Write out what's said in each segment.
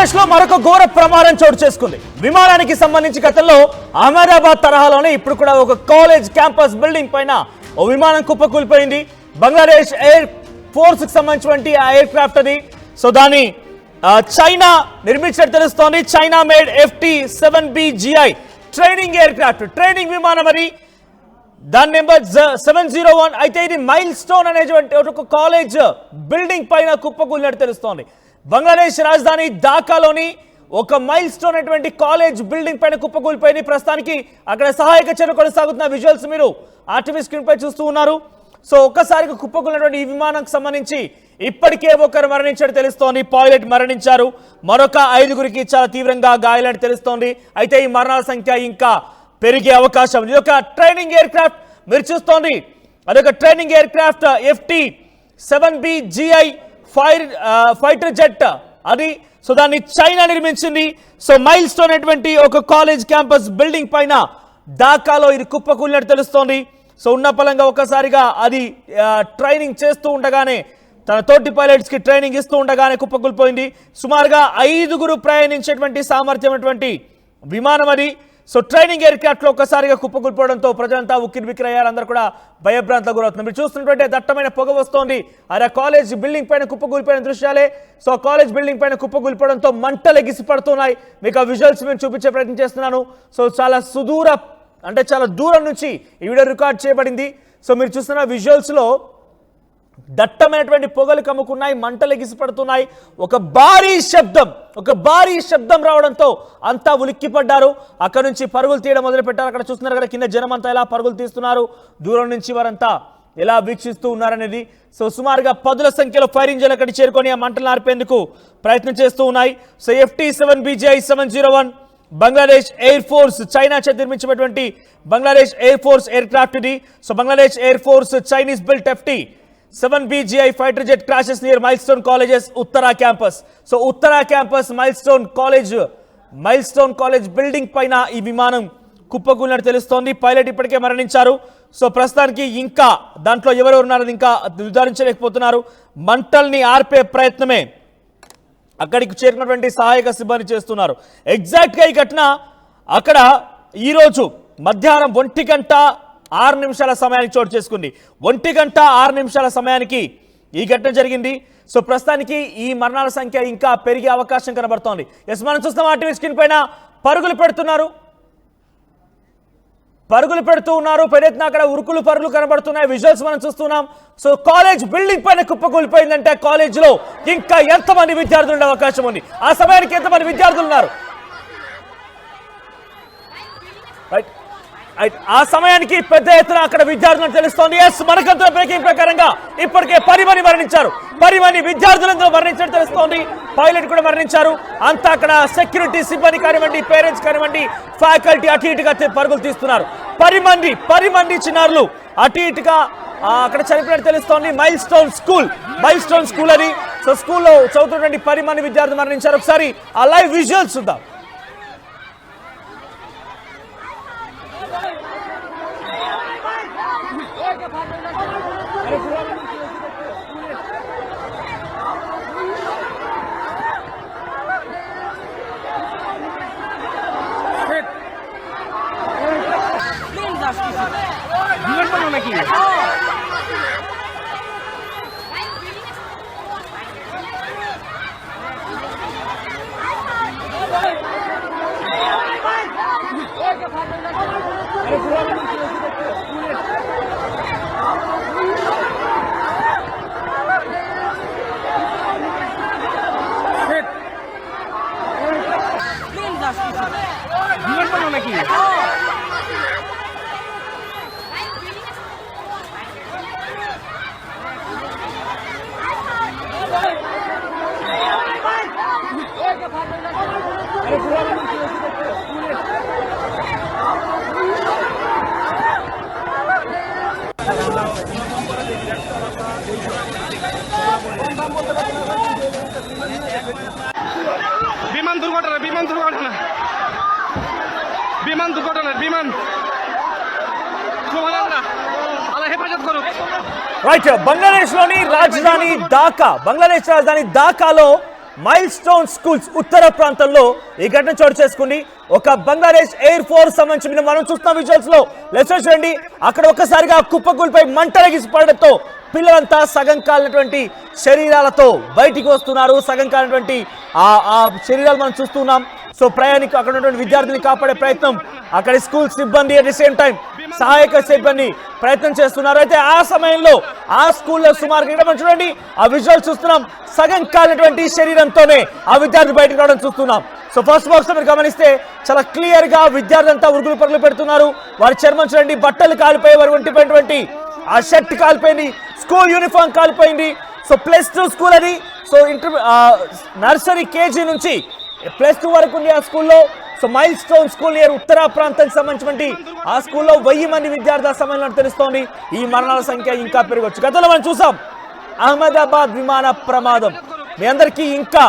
బంగ్లాదేశ్ లో మరొక ఘోర ప్రమాదం చోటు చేసుకుంది. విమానానికి సంబంధించి గతంలో అహ్మదాబాద్ తరహాలోనే ఇప్పుడు కూడా ఒక కాలేజ్ క్యాంపస్ బిల్డింగ్ పైన ఓ విమానం కుప్పకూలిపోయింది. బంగ్లాదేశ్ ఎయిర్ ఫోర్స్ కి సంబంధించినటువంటి ఆ ఎయిర్ క్రాఫ్ట్ అది. సో దాని చైనా నిర్మించినట్టు తెలుస్తోంది. China made FT-7BGI training air craft, training విమానం అది. దాని నెంబర్ 701. అయితే ఇది మైల్ స్టోన్ అనేటువంటి ఒక కాలేజ్ బిల్డింగ్ పైన కుప్పకూలినట్టు తెలుస్తోంది. బంగ్లాదేశ్ రాజధాని ఢాకాలోని ఒక మైల్ స్టోన్ అనేటువంటి కాలేజ్ బిల్డింగ్ పైన కుప్పకూలిపోయింది. ప్రస్తుతానికి అక్కడ సహాయక చర్యలు కొనసాగుతున్న విజువల్స్ మీరు ఆర్టీవీ స్క్రీన్ పై చూస్తూ ఉన్నారు. సో ఒక్కసారిగా కుప్పకూలినటువంటి ఈ విమానానికి సంబంధించి ఇప్పటికే ఒకరు మరణించినట్టు తెలుస్తోంది. పైలట్ మరణించారు. మరొక 5గురికి చాలా తీవ్రంగా గాయాలని తెలుస్తోంది. అయితే ఈ మరణాల సంఖ్య ఇంకా పెరిగే అవకాశం. ఇది ఒక ట్రైనింగ్ ఎయిర్ క్రాఫ్ట్ మీరు చూస్తోంది. అదొక training air craft FT-7BGI fighter jet అది. సో దాన్ని చైనా నిర్మించింది. సో మైల్ స్టోన్ అనేటువంటి ఒక కాలేజ్ క్యాంపస్ బిల్డింగ్ పైన ఢాకాలో ఇది కుప్పకూలినట్టు తెలుస్తోంది. సో ఉన్న పలంగా ఒక్కసారిగా అది ట్రైనింగ్ చేస్తూ ఉండగానే తన తోటి పైలట్స్ కి ట్రైనింగ్ ఇస్తూ ఉండగానే కుప్పకూలిపోయింది. సుమారుగా 5గురు ప్రయాణించేటువంటి సామర్థ్యం అటువంటి విమానం అది. సో ట్రైనింగ్ ఎయిర్ క్రాఫ్ట్ లో ఒక్కసారిగా కుప్పకూలిపోవడంతో ప్రజలంతా ఉక్కిరిబిక్కిరయ్యారు. అందరూ కూడా భయభ్రాంతకు గురవుతున్నారు. మీరు చూస్తున్నటువంటి దట్టమైన పొగ వస్తోంది. అదే కాలేజ్ బిల్డింగ్ పైన కుప్పకూలిపోయిన దృశ్యాలే. సో కాలేజ్ బిల్డింగ్ పైన కుప్పకూలిపోవడంతో మంటలు ఎగిసి పడుతున్నాయి. మీకు ఆ విజువల్స్ మేము చూపించే ప్రయత్నం చేస్తున్నాను. సో చాలా చాలా దూరం నుంచి ఈ వీడియో రికార్డ్ చేయబడింది. సో మీరు చూస్తున్న విజువల్స్ లో దట్టమైనటువంటి పొగలు కమ్ముకున్నాయి, మంటలు ఎగిసిపడుతున్నాయి. ఒక భారీ శబ్దం రావడంతో అంతా ఉలిక్కిపడ్డారు. అక్కడ నుంచి పరుగులు తీయడం మొదలుపెట్టారు. అక్కడ చూస్తున్నారు కదా కింద జనం అంతా ఎలా పరుగులు తీస్తున్నారు, దూరం నుంచి వారంతా ఎలా వీక్షిస్తూ ఉన్నారనేది. సో సుమారుగా 10ల సంఖ్యలో ఫైర్ ఇంజిన్లు అక్కడికి చేరుకొని ఆ మంటలు ఆర్పేందుకు ప్రయత్నం చేస్తూ ఉన్నాయి. So FT-7BGI 701 Bangladesh air force China చేత నిర్మించినటువంటి Bangladesh air force aircraft ఇది. So Bangladesh air force Chinese built FT-7BGI fighter jet crashes near Milestone colleges Uttara campus. So Uttara campus Milestone college building పైన ఈ విమానం కుప్పకూలినట్టు తెలుస్తోంది. పైలట్ ఇప్పటికే మరణించారు. సో ప్రస్తుతానికి ఇంకా దాంట్లో ఎవరెవరు ఉన్నారని ఇంకా నిర్ధారించలేకపోతున్నారు. మంటల్ని ఆర్పే ప్రయత్నమే అక్కడికి చేరినటువంటి సహాయక సిబ్బంది చేస్తున్నారు. ఎగ్జాక్ట్ గా ఈ ఘటన అక్కడ ఈరోజు మధ్యాహ్నం 1:06 సమయానికి చోటు చేసుకుంది. 1:06 సమయానికి ఈ ఘటన జరిగింది. సో ప్రస్తుతానికి ఈ మరణాల సంఖ్య ఇంకా పెరిగే అవకాశం కనబడుతోంది. మనం చూస్తాం ఆర్టీవీ స్క్రీన్ పైన పరుగులు పెడుతూ ఉన్నారు. పెద్దెత్తున అక్కడ ఉరుకులు పరుగులు కనబడుతున్నాయి. విజువల్స్ మనం చూస్తున్నాం. సో కాలేజ్ బిల్డింగ్ పైన కుప్పకూలిపోయిందంటే కాలేజ్ లో ఇంకా ఎంతమంది విద్యార్థులు ఉండే అవకాశం ఉంది? ఆ సమయానికి ఎంతమంది విద్యార్థులు ఉన్నారు? ఆ సమయానికి పెద్ద ఎత్తున అక్కడ విద్యార్థులను తెలుస్తోంది. మనకంత బ్రేకింగ్ ప్రకారంగా ఇప్పటికే 10 మంది మరణించారు. 10 మంది విద్యార్థులందరూ మరణించినట్టు తెలుస్తోంది. పైలట్ కూడా మరణించారు. అంతా అక్కడ సెక్యూరిటీ సిబ్బంది కానివ్వండి, పేరెంట్స్ కానివ్వండి, ఫ్యాకల్టీ అటు ఇటుగా పరుగులు తీస్తున్నారు. 10 మంది చిన్నారులు అటు ఇటుగా అక్కడ చనిపోయినట్టు తెలుస్తోంది. మైల్ స్టోన్ స్కూల్ అది. సో స్కూల్లో చదువుతున్నటువంటి 10 మంది విద్యార్థులు మరణించారు. ఒకసారి ఆ లైవ్ విజువల్స్ చూద్దాం. বিমান দুর্ঘটনা বিমান সুবহানাল্লাহ আল্লাহ হেফাজত করুক। రైట్ బంగ్లాదేశ్ రాజధాని ఢాకాలో మైల్ స్టోన్ స్కూల్స్ ఉత్తర ప్రాంతంలో ఈ ఘటన చోటు చేసుకుంది. ఒక బంగ్లాదేశ్ ఎయిర్ ఫోర్స్ సంబంధించిన మనం చూస్తున్న విజువల్స్ లో లెట్స్ చూడండి. అక్కడ ఒక్కసారిగా కుప్పకూలిపై మంటలగిసి పడడంతో పిల్లలంతా సగం కాలినటువంటి శరీరాలతో బయటికి వస్తున్నారు. సగం కాలినటువంటి ఆ శరీరాలు మనం చూస్తున్నాం. సో ప్రయాణికు అక్కడ ఉన్నటువంటి విద్యార్థిని కాపాడే ప్రయత్నం అక్కడి స్కూల్ సిబ్బంది అట్ ది సేమ్ టైం సహాయక సిబ్బంది ప్రయత్నం చేస్తున్నారు. అయితే ఆ సమయంలో ఆ స్కూల్లో సుమారుగా మనం చూడండి ఆ విజువల్ చూస్తున్నాం. సగం కాలినటువంటి శరీరంతోనే ఆ విద్యార్థి బయటకు రావడం చూస్తున్నాం. సో ఫస్ట్ బాక్స్ లో మీరు గమనిస్తే చాలా క్లియర్ గా విద్యార్థి అంతా ఉరుగులు పరుగులు పెడుతున్నారు. వారి చర్మం చూడండి, బట్టలు కాలిపోయి వారు ఒంటిపోయినటువంటి ఆ షర్ట్ కాలిపోయింది, స్కూల్ యూనిఫామ్ కాలిపోయింది. సో +2 స్కూల్ అది. సో నర్సరీ కేజీ నుంచి +2 వరకు ఉంది ఆ స్కూల్లో. So Milestone school near Uttara ప్రాంతానికి సంబంధించినటువంటి ఆ స్కూల్లో 1000 మంది విద్యార్థుల సమయంలో తెలుస్తోంది. ఈ మరణాల సంఖ్య ఇంకా పెరగవచ్చు. గతంలో మనం చూసాం అహ్మదాబాద్ విమాన ప్రమాదం మీ అందరికీ ఇంకా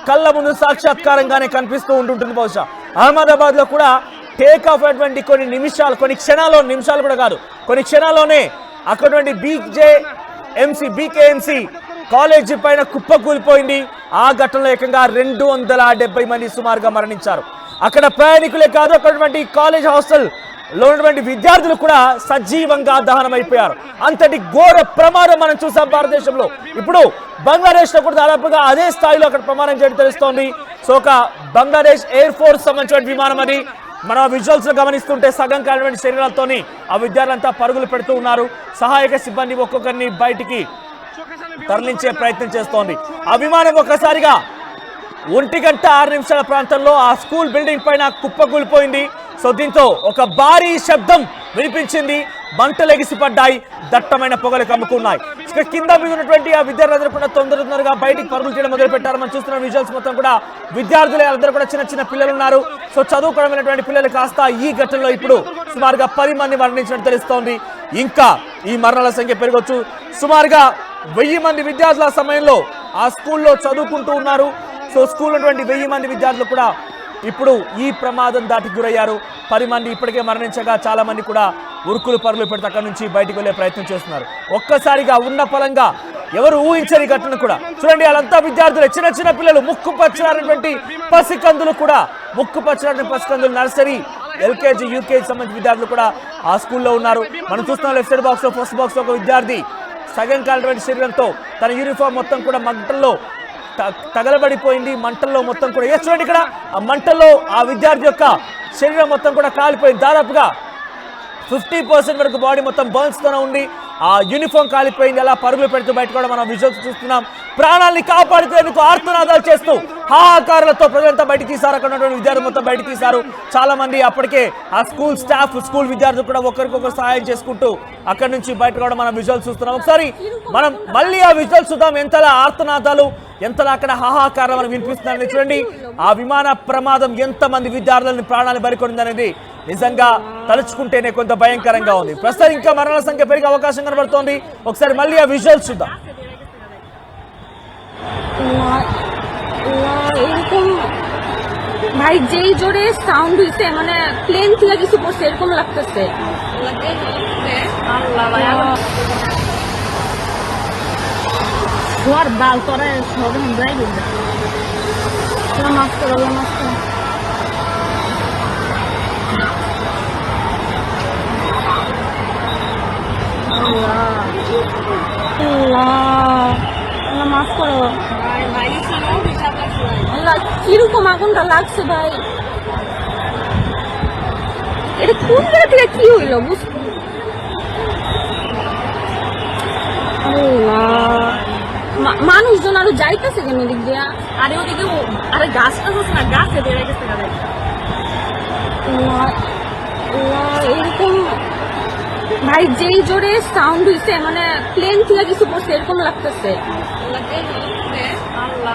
కళ్ళ ముందు సాక్షాత్కారంగానే కనిపిస్తూ ఉంటుంటుంది. బహుశా అహ్మదాబాద్ లో కూడా టేక్ ఆఫ్ అయినటువంటి కొన్ని నిమిషాలు, కొన్ని క్షణాల్లో, నిమిషాలు కూడా కాదు, కొన్ని క్షణాల్లోనే అక్కడ బీకేఎంసీ కాలేజీ పైన కుప్పకూలిపోయింది. ఆ ఘటనలో ఏకంగా 270 మంది సుమారుగా మరణించారు. అక్కడ ప్రయాణికులే కాదు, అక్కడ కాలేజ్ హాస్టల్ లో ఉన్నటువంటి విద్యార్థులు కూడా సజీవంగా దహనమైపోయారు. అంతటి ఘోర ప్రమాదం మనం చూసాం భారతదేశంలో. ఇప్పుడు బంగ్లాదేశ్ లో కూడా దాదాపుగా అదే స్థాయిలో అక్కడ ప్రమాదం చేయడం తెలుస్తోంది. సో ఒక బంగ్లాదేశ్ ఎయిర్ ఫోర్స్ సంబంధించిన విమానం అది. మనం విజువల్స్ లో గమనిస్తుంటే సగం కాలినటువంటి శరీరాలతోని ఆ విద్యార్థులంతా పరుగులు పెడుతూ ఉన్నారు. సహాయక సిబ్బంది ఒక్కొక్కరిని బయటికి తరలించే ప్రయత్నం చేస్తోంది. ఆ విమానం ఒక్కసారిగా 1:06 ప్రాంతంలో ఆ స్కూల్ బిల్డింగ్ పైన కుప్పకూలిపోయింది. సో దీంతో ఒక భారీ శబ్దం వినిపించింది, మంటలు ఎగిసిపడ్డాయి, దట్టమైన పొగలు కమ్ముకున్నాయి. కింద మీద ఉన్నటువంటి ఆ విద్యార్థులందరూ కూడా తొందరగా బయటికి పరుగులు చేయడం మొదలు పెట్టారు. మనం చూస్తున్న విజువల్స్ మొత్తం కూడా విద్యార్థులే, అందరూ కూడా చిన్న పిల్లలు ఉన్నారు. సో చదువుకోవడమైనటువంటి పిల్లలు కాస్త ఈ ఘటనలో ఇప్పుడు సుమారుగా 10 మంది మరణించినట్టు తెలుస్తోంది. ఇంకా ఈ మరణాల సంఖ్య పెరగవచ్చు. సుమారుగా 1000 మంది విద్యార్థుల సమయంలో ఆ స్కూల్లో చదువుకుంటూ ఉన్నారు. సో స్కూల్ ఉన్నటువంటి 1000 మంది విద్యార్థులు కూడా ఇప్పుడు ఈ ప్రమాదం దాటికి గురయ్యారు. 10 మంది ఇప్పటికే మరణించగా చాలా మంది కూడా ఉరుకులు పరుగులు పెడితే అక్కడి నుంచి బయటకు వెళ్లే ప్రయత్నం చేస్తున్నారు. ఒక్కసారిగా ఉన్న ఫలంగా ఎవరు ఊహించని ఘటన కూడా చూడండి. వాళ్ళంతా విద్యార్థులు, చిన్న పిల్లలు, ముక్కు పచ్చినటువంటి పసికందులు కూడా, ముక్కు పచ్చినటువంటి పసికందులు, నర్సరీ, ఎల్కేజీ, యూకేజీ సంబంధించిన విద్యార్థులు కూడా ఆ స్కూల్లో ఉన్నారు. మనం చూస్తున్నాం లెఫ్ట్ సైడ్ బాక్స్ లో, ఫస్ట్ బాక్స్ లో ఒక విద్యార్థి సగం కాలినటువంటి శరీరంతో తన యూనిఫామ్ మొత్తం కూడా మంటల్లో తగలబడిపోయింది. మంటల్లో మొత్తం కూడా చూడండి, ఇక్కడ ఆ మంటల్లో ఆ విద్యార్థి యొక్క శరీరం మొత్తం కూడా కాలిపోయింది. దాదాపుగా 50% వరకు బాడీ మొత్తం బర్న్స్ తోనే ఉంది. ఆ యూనిఫామ్ కాలిపోయింది. అలా పరుగులు పెడుతూ బయట కూడా మనం విజువల్స్ చూస్తున్నాం. ప్రాణాలని కాపాడుకునేందుకు ఆర్తనాదాలు చేస్తూ హాహాకారాలతో ప్రజలంతా బయట తీశారు. అక్కడ ఉన్నటువంటి విద్యార్థులు మొత్తం బయట తీశారు. చాలా మంది అప్పటికే ఆ స్కూల్ స్టాఫ్, స్కూల్ విద్యార్థులు కూడా ఒకరికొకరు సహాయం చేసుకుంటూ అక్కడి నుంచి బయట కూడా మనం విజువల్స్ చూస్తున్నాం. ఒకసారి మనం మళ్ళీ ఆ విజువల్స్ చూద్దాం. ఎంతలా ఆర్తనాదాలు, ఎంతలా అక్కడ హాహాకారం మనం వినిపిస్తున్నారని చూడండి. ఆ విమాన ప్రమాదం ఎంతమంది విద్యార్థులని ప్రాణాలు బలికొంది అనేది నిజంగా తలుచుకుంటేనే కొంత భయంకరంగా ఉంది. ప్రస్తుతం ఇంకా మరణాల సంఖ్య పెరిగే అవకాశం కనబడుతోంది. ఒకసారి మళ్ళీ ఆ విజువల్స్ చూద్దాం. এরকম ভাই যেই জোরে সাউন্ড হইছে মানে প্লেন থেকে কিছু পড়ছে এরকম লাগতেছে। ধর বাল তোরা সব যাই বলবে নামাজ করো নামাজ করো নামাজ করো কিরকম আগুনটা লাগছে ভাই, এটা কোন জায়গা থেকে কি হইলো মানুষজন আরো যাইতেছে কেন দিক দিয়া? আরে ওদিকে আরে গাছ টাছ আছে না, গাছে বেড়ে গেছে এরকম ভাই যেই জোরে সাউন্ড হইছে মানে প্লেন থেকে কিছু পড়ছে এরকম লাগতেছে। আল্লাহ